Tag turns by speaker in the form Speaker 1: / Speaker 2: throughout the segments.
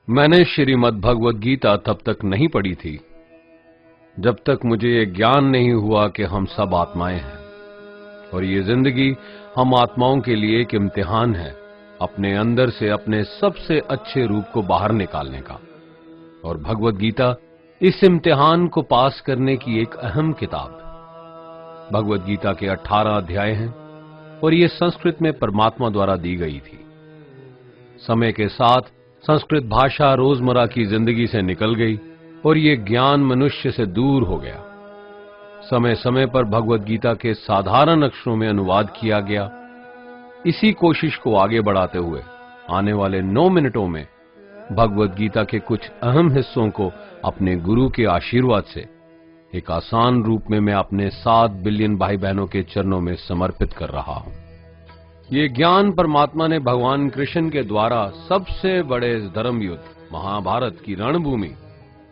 Speaker 1: मैंने श्रीमद् भगवद गीता तब तक नहीं पढ़ी थी जब तक मुझे ये ज्ञान नहीं हुआ कि हम सब आत्माएं हैं और ये जिंदगी हम आत्माओं के लिए एक इम्तिहान है अपने अंदर से अपने सबसे अच्छे रूप को बाहर निकालने का। और भगवद गीता इस इम्तिहान को पास करने की एक अहम किताब। भगवद गीता के 18 अध्याय हैं और ये संस्कृत में परमात्मा द्वारा दी गई थी। समय के साथ संस्कृत भाषा रोजमर्रा की जिंदगी से निकल गई और ये ज्ञान मनुष्य से दूर हो गया। समय समय पर भगवद गीता के साधारण अक्षरों में अनुवाद किया गया। इसी कोशिश को आगे बढ़ाते हुए आने वाले 9 मिनटों में भगवद गीता के कुछ अहम हिस्सों को अपने गुरु के आशीर्वाद से एक आसान रूप में मैं अपने 7 बिलियन भाई बहनों के चरणों में समर्पित कर रहा हूं। ये ज्ञान परमात्मा ने भगवान कृष्ण के द्वारा सबसे बड़े धर्म युद्ध महाभारत की रणभूमि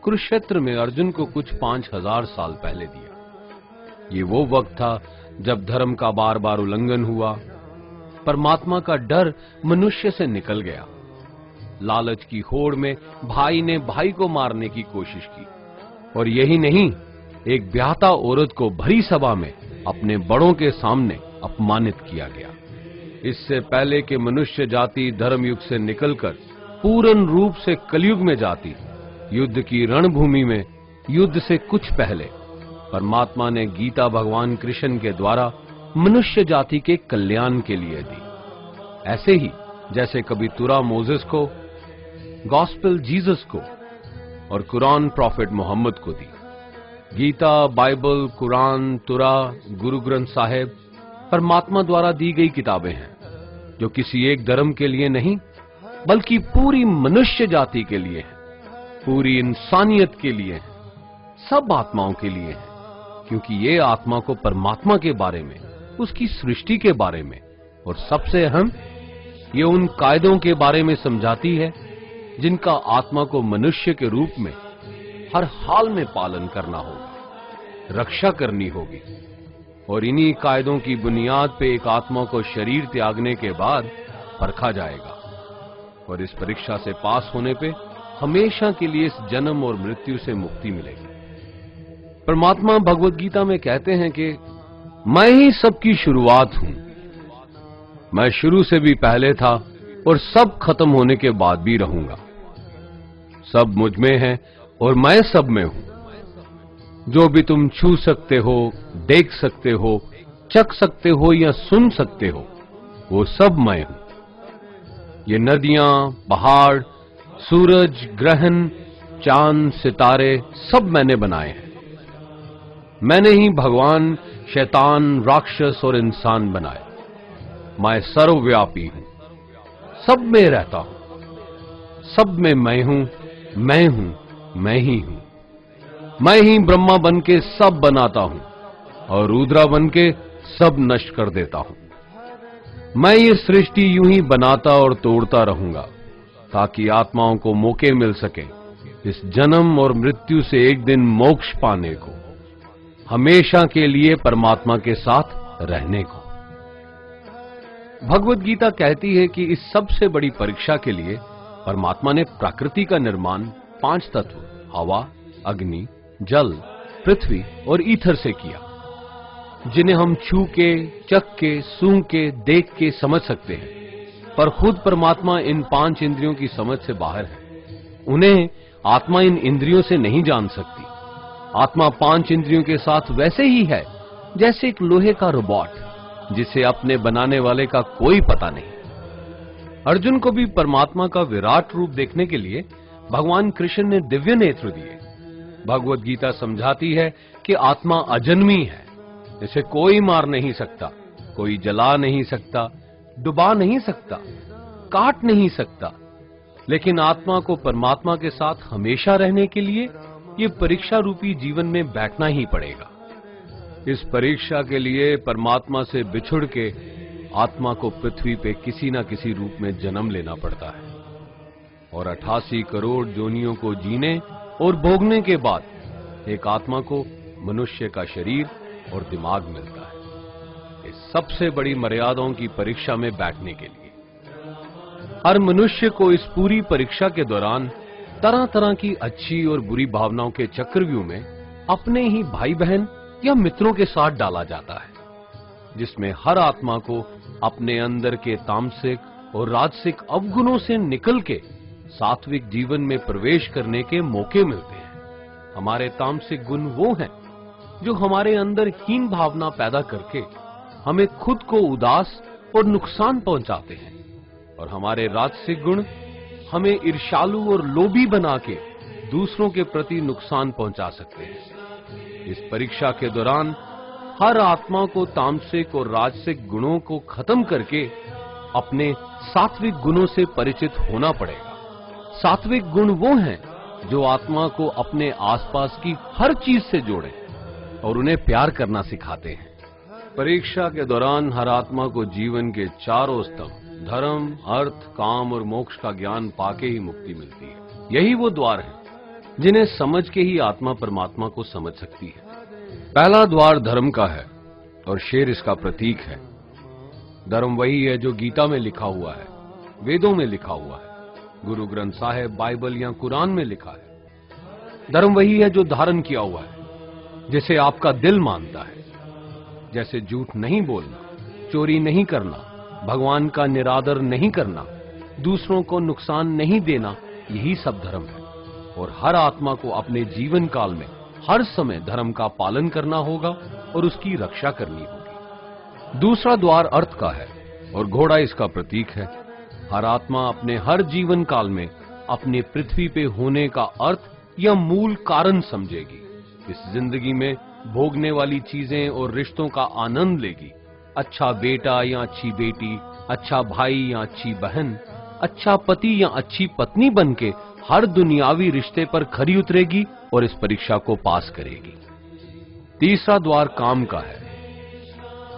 Speaker 1: कुरुक्षेत्र में अर्जुन को कुछ 5000 साल पहले दिया। ये वो वक्त था जब धर्म का बार बार उल्लंघन हुआ, परमात्मा का डर मनुष्य से निकल गया। लालच की होड़ में भाई ने भाई को मारने की कोशिश की और यही नहीं, एक ब्याहता औरत को भरी सभा में अपने बड़ों के सामने अपमानित किया गया। इससे पहले कि मनुष्य जाति धर्म युग से निकलकर पूर्ण रूप से कलयुग में जाती, युद्ध की रणभूमि में युद्ध से कुछ पहले परमात्मा ने गीता भगवान कृष्ण के द्वारा मनुष्य जाति के कल्याण के लिए दी। ऐसे ही जैसे कभी तुरा मोसेस को, गॉस्पेल जीसस को और कुरान प्रॉफिट मोहम्मद को दी। गीता, बाइबल, कुरान, तुरा, गुरु ग्रंथ साहिब परमात्मा द्वारा दी गई किताबें हैं जो किसी एक धर्म के लिए नहीं बल्कि पूरी मनुष्य जाति के लिए है, पूरी इंसानियत के लिए है, सब आत्माओं के लिए है। क्योंकि ये आत्मा को परमात्मा के बारे में, उसकी सृष्टि के बारे में और सबसे अहम ये उन कायदों के बारे में समझाती है जिनका आत्मा को मनुष्य के रूप में हर हाल में पालन करना होगा, रक्षा करनी होगी। और इन्हीं कायदों की बुनियाद पे एक आत्मा को शरीर त्यागने के बाद परखा जाएगा और इस परीक्षा से पास होने पे हमेशा के लिए इस जन्म और मृत्यु से मुक्ति मिलेगी। परमात्मा भगवद गीता में कहते हैं कि मैं ही सबकी शुरुआत हूं, मैं शुरू से भी पहले था और सब खत्म होने के बाद भी रहूंगा। सब मुझ में है और मैं सब में हूं। जो भी तुम छू सकते हो, देख सकते हो, चख सकते हो या सुन सकते हो, वो सब मैं हूं। ये नदियां, पहाड़, सूरज, ग्रहण, चांद, सितारे सब मैंने बनाए हैं। मैंने ही भगवान, शैतान, राक्षस और इंसान बनाए। मैं सर्वव्यापी हूं, सब में रहता हूं, सब में मैं हूं, मैं ही हूं। मैं ही ब्रह्मा बन के सब बनाता हूं और रुद्रा बन के सब नष्ट कर देता हूं। मैं ये सृष्टि यूं ही बनाता और तोड़ता रहूंगा ताकि आत्माओं को मौके मिल सके इस जन्म और मृत्यु से एक दिन मोक्ष पाने को, हमेशा के लिए परमात्मा के साथ रहने को। भगवद गीता कहती है कि इस सबसे बड़ी परीक्षा के लिए परमात्मा ने प्रकृति का निर्माण 5 तत्व हवा, अग्नि, जल, पृथ्वी और ईथर से किया, जिन्हें हम छू के, चख के, सूंघ के, देख के समझ सकते हैं। पर खुद परमात्मा इन 5 इंद्रियों की समझ से बाहर है। उन्हें आत्मा इन इंद्रियों से नहीं जान सकती। आत्मा 5 इंद्रियों के साथ वैसे ही है जैसे एक लोहे का रोबोट जिसे अपने बनाने वाले का कोई पता नहीं। अर्जुन को भी परमात्मा का विराट रूप देखने के लिए भगवान कृष्ण ने दिव्य नेत्र दिए। भगवद गीता समझाती है कि आत्मा अजन्मी है, इसे कोई मार नहीं सकता, कोई जला नहीं सकता, डुबा नहीं सकता, काट नहीं सकता। लेकिन आत्मा को परमात्मा के साथ हमेशा रहने के लिए ये परीक्षा रूपी जीवन में बैठना ही पड़ेगा। इस परीक्षा के लिए परमात्मा से बिछुड़ के आत्मा को पृथ्वी पे किसी न किसी रूप में जन्म लेना पड़ता है और 88 करोड़ जोनियों को जीने और भोगने के बाद एक आत्मा को मनुष्य का शरीर और दिमाग मिलता है इस सबसे बड़ी मर्यादाओं की परीक्षा में बैठने के लिए। हर मनुष्य को इस पूरी परीक्षा के दौरान तरह तरह की अच्छी और बुरी भावनाओं के चक्रव्यूह में अपने ही भाई बहन या मित्रों के साथ डाला जाता है, जिसमें हर आत्मा को अपने अंदर के तामसिक और राजसिक अवगुणों से निकल के सात्विक जीवन में प्रवेश करने के मौके मिलते हैं। हमारे तामसिक गुण वो हैं जो हमारे अंदर हीन भावना पैदा करके हमें खुद को उदास और नुकसान पहुंचाते हैं, और हमारे राजसिक गुण हमें ईर्ष्यालु और लोभी बना के दूसरों के प्रति नुकसान पहुंचा सकते हैं। इस परीक्षा के दौरान हर आत्मा को तामसिक और राजसिक गुणों को खत्म करके अपने सात्विक गुणों से परिचित होना पड़ेगा। सात्विक गुण वो हैं जो आत्मा को अपने आसपास की हर चीज से जोड़े और उन्हें प्यार करना सिखाते हैं। परीक्षा के दौरान हर आत्मा को जीवन के चारों स्तंभ धर्म, अर्थ, काम और मोक्ष का ज्ञान पाके ही मुक्ति मिलती है। यही वो द्वार है जिन्हें समझ के ही आत्मा परमात्मा को समझ सकती है। पहला द्वार धर्म का है और शेर इसका प्रतीक है। धर्म वही है जो गीता में लिखा हुआ है, वेदों में लिखा हुआ है, गुरु ग्रंथ साहिब, बाइबल या कुरान में लिखा है। धर्म वही है जो धारण किया हुआ है, जिसे आपका दिल मानता है, जैसे झूठ नहीं बोलना, चोरी नहीं करना, भगवान का निरादर नहीं करना, दूसरों को नुकसान नहीं देना, यही सब धर्म है। और हर आत्मा को अपने जीवन काल में हर समय धर्म का पालन करना होगा और उसकी रक्षा करनी होगी। दूसरा द्वार अर्थ का है और घोड़ा इसका प्रतीक है। हर आत्मा अपने हर जीवन काल में अपने पृथ्वी पे होने का अर्थ या मूल कारण समझेगी। इस जिंदगी में भोगने वाली चीजें और रिश्तों का आनंद लेगी। अच्छा बेटा या अच्छी बेटी, अच्छा भाई या अच्छी बहन, अच्छा पति या अच्छी पत्नी बनके हर दुनियावी रिश्ते पर खरी उतरेगी और इस परीक्षा को पास करेगी। तीसरा द्वार काम का है।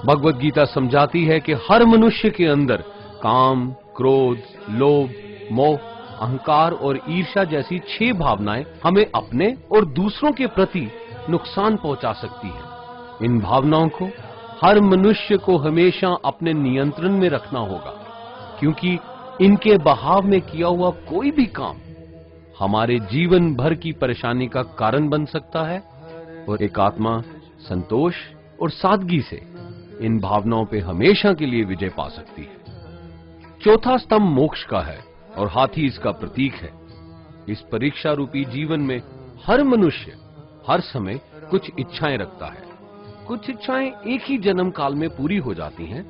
Speaker 1: भगवत गीता समझाती है कि हर मनुष्य के अंदर काम, क्रोध, लोभ, मोह, अहंकार और ईर्ष्या जैसी 6 भावनाएं हमें अपने और दूसरों के प्रति नुकसान पहुंचा सकती हैं। इन भावनाओं को हर मनुष्य को हमेशा अपने नियंत्रण में रखना होगा, क्योंकि इनके बहाव में किया हुआ कोई भी काम हमारे जीवन भर की परेशानी का कारण बन सकता है। और एक आत्मा संतोष और सादगी से इन भावनाओं पे हमेशा के लिए विजय पा सकती है। चौथा स्तंभ मोक्ष का है और हाथी इसका प्रतीक है। इस परीक्षा रूपी जीवन में हर मनुष्य हर समय कुछ इच्छाएं रखता है। कुछ इच्छाएं एक ही जन्म काल में पूरी हो जाती हैं,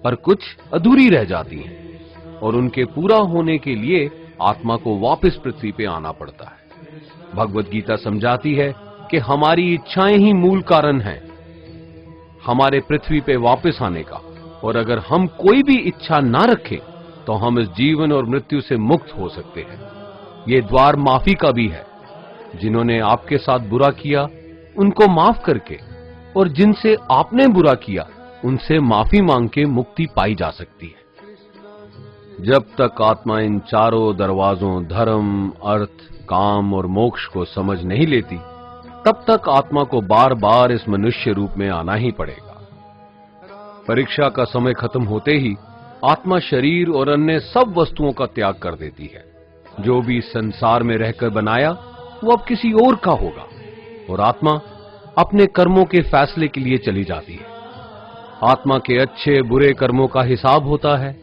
Speaker 1: पर कुछ अधूरी रह जाती हैं और उनके पूरा होने के लिए आत्मा को वापस पृथ्वी पे आना पड़ता है। भगवत गीता समझाती है कि हमारी इच्छाएं ही मूल कारण हैं हमारे पृथ्वी पे वापस आने का, और अगर हम कोई भी इच्छा ना रखें तो हम इस जीवन और मृत्यु से मुक्त हो सकते हैं। ये द्वार माफी का भी है। जिन्होंने आपके साथ बुरा किया उनको माफ करके और जिनसे आपने बुरा किया उनसे माफी मांग के मुक्ति पाई जा सकती है। जब तक आत्मा इन चारों दरवाजों धर्म, अर्थ, काम और मोक्ष को समझ नहीं लेती, तब तक आत्मा को बार बार इस मनुष्य रूप में आना ही पड़ेगा। परीक्षा का समय खत्म होते ही आत्मा शरीर और अन्य सब वस्तुओं का त्याग कर देती है। जो भी संसार में रहकर बनाया वो अब किसी और का होगा, और आत्मा अपने कर्मों के फैसले के लिए चली जाती है। आत्मा के अच्छे बुरे कर्मों का हिसाब होता है।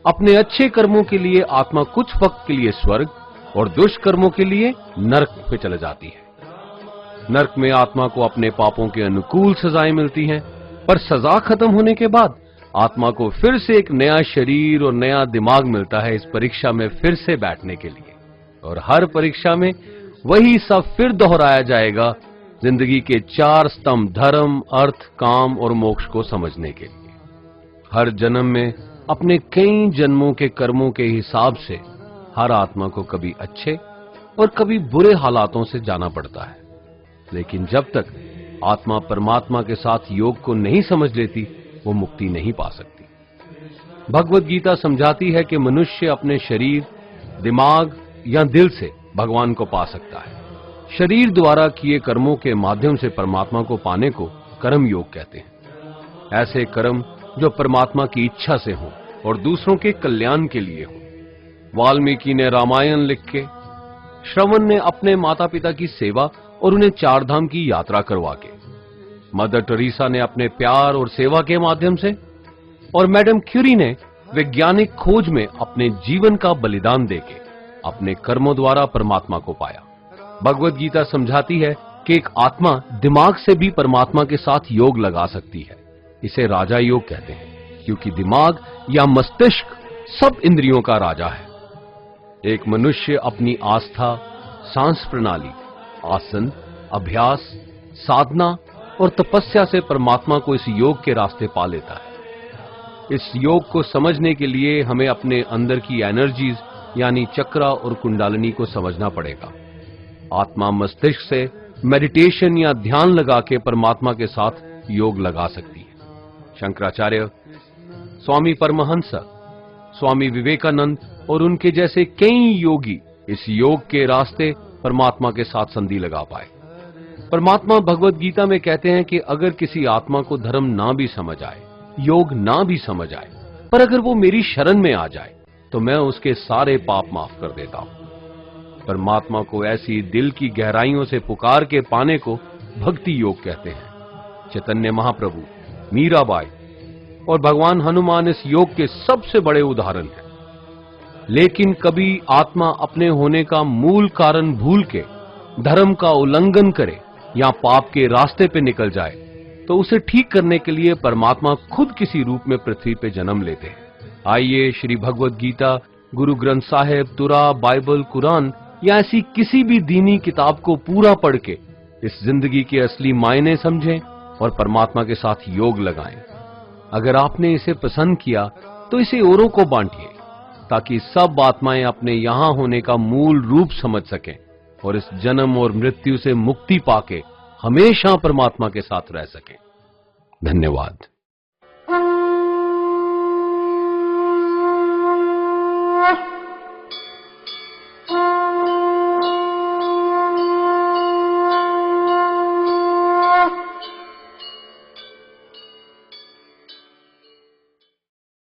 Speaker 1: अपने अच्छे कर्मों के लिए आत्मा कुछ वक्त के लिए स्वर्ग और दुष्कर्मों के लिए नरक पे चले जाती है। नरक में आत्मा को अपने पापों के अनुकूल सजाएं मिलती हैं, पर सजा खत्म होने के बाद आत्मा को फिर से एक नया शरीर और नया दिमाग मिलता है इस परीक्षा में फिर से बैठने के लिए। और हर परीक्षा में वही सब फिर दोहराया जाएगा, जिंदगी के 4 स्तंभ धर्म, अर्थ, काम और मोक्ष को समझने के लिए। हर जन्म में अपने कई जन्मों के कर्मों के हिसाब से हर आत्मा को कभी अच्छे और कभी बुरे हालातों से जाना पड़ता है। लेकिन जब तक आत्मा परमात्मा के साथ योग को नहीं समझ लेती, वो मुक्ति नहीं पा सकती। भगवत गीता समझाती है कि मनुष्य अपने शरीर, दिमाग या दिल से भगवान को पा सकता है। शरीर द्वारा किए कर्मों के माध्यम से परमात्मा को पाने को कर्म योग कहते हैं। ऐसे कर्म जो परमात्मा की इच्छा से हों और दूसरों के कल्याण के लिए हों। वाल्मीकि ने रामायण लिख के श्रवण ने अपने माता पिता की सेवा और उन्हें चार धाम की यात्रा करवा के, मदर टेरेसा ने अपने प्यार और सेवा के माध्यम से, और मैडम क्यूरी ने वैज्ञानिक खोज में अपने जीवन का बलिदान देके अपने कर्मों द्वारा परमात्मा को पाया। भगवत गीता समझाती है कि एक आत्मा दिमाग से भी परमात्मा के साथ योग लगा सकती है। इसे राजा योग कहते हैं, क्योंकि दिमाग या मस्तिष्क सब इंद्रियों का राजा है। एक मनुष्य अपनी आस्था, सांस प्रणाली, आसन, अभ्यास, साधना और तपस्या से परमात्मा को इस योग के रास्ते पा लेता है। इस योग को समझने के लिए हमें अपने अंदर की एनर्जीज यानी चक्रा और कुंडालिनी को समझना पड़ेगा। आत्मा मस्तिष्क से मेडिटेशन या ध्यान लगा के परमात्मा के साथ योग लगा सकती है। शंकराचार्य, स्वामी परमहंस, स्वामी विवेकानंद और उनके जैसे कई योगी इस योग के रास्ते परमात्मा के साथ संधि लगा पाए। परमात्मा भगवत गीता में कहते हैं कि अगर किसी आत्मा को धर्म ना भी समझ आए, योग ना भी समझ आए, पर अगर वो मेरी शरण में आ जाए तो मैं उसके सारे पाप माफ कर देता हूं। परमात्मा को ऐसी दिल की गहराइयों से पुकार के पाने को भक्ति योग कहते हैं। चैतन्य महाप्रभु, मीराबाई और भगवान हनुमान इस योग के सबसे बड़े उदाहरण हैं। लेकिन कभी आत्मा अपने होने का मूल कारण भूल के धर्म का उल्लंघन करे या पाप के रास्ते पे निकल जाए तो उसे ठीक करने के लिए परमात्मा खुद किसी रूप में पृथ्वी पे जन्म लेते हैं। आइए श्री भगवत गीता, गुरु ग्रंथ साहिब, तुरा, बाइबल, कुरान या ऐसी किसी भी दीनी किताब को पूरा पढ़ के इस जिंदगी के असली मायने समझें और परमात्मा के साथ योग लगाएं। अगर आपने इसे पसंद किया तो इसे औरों को बांटिए, ताकि सब आत्माएं अपने यहां होने का मूल रूप समझ सकें और इस जन्म और मृत्यु से मुक्ति पाके हमेशा परमात्मा के साथ रह सकें। धन्यवाद।